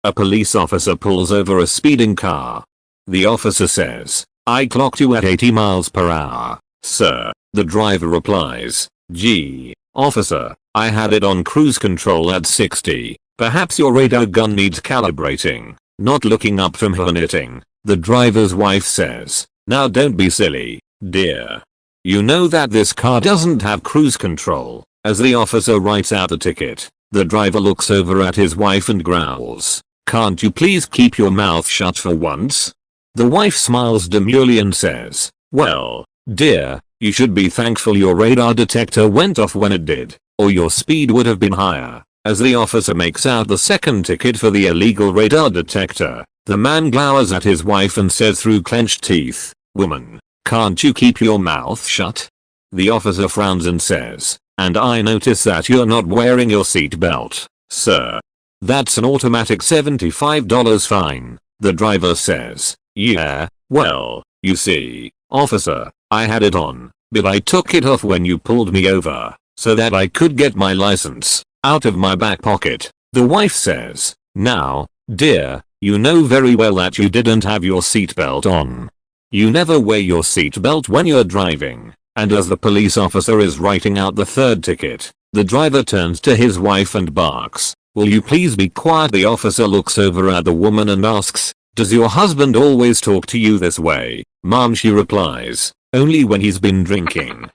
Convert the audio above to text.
A police officer pulls over a speeding car. The officer says, "I clocked you at 80 miles per hour, sir." The driver replies, "Gee, officer, I had it on cruise control at 60. Perhaps your radar gun needs calibrating." Not looking up from her knitting, the driver's wife says, "Now don't be silly, dear. You know that this car doesn't have cruise control." As the officer writes out the ticket, the driver looks over at his wife and growls, "Can't you please keep your mouth shut for once?" The wife smiles demurely and says, "Well, dear, you should be thankful your radar detector went off when it did, or your speed would have been higher." As the officer makes out the second ticket for the illegal radar detector, the man glowers at his wife and says through clenched teeth, "Woman, can't you keep your mouth shut?" The officer frowns and says, "And I notice that you're not wearing your seatbelt, sir." "That's an automatic $75 fine," the driver says. "Yeah, well, you see, officer, I had it on, but I took it off when you pulled me over, so that I could get my license out of my back pocket." The wife says, "Now, dear, you know very well that you didn't have your seatbelt on. You never wear your seatbelt when you're driving." And as the police officer is writing out the third ticket, the driver turns to his wife and barks, "Will you please be quiet?" The officer looks over at the woman and asks, "Does your husband always talk to you this way, mom?" She replies, "Only when he's been drinking."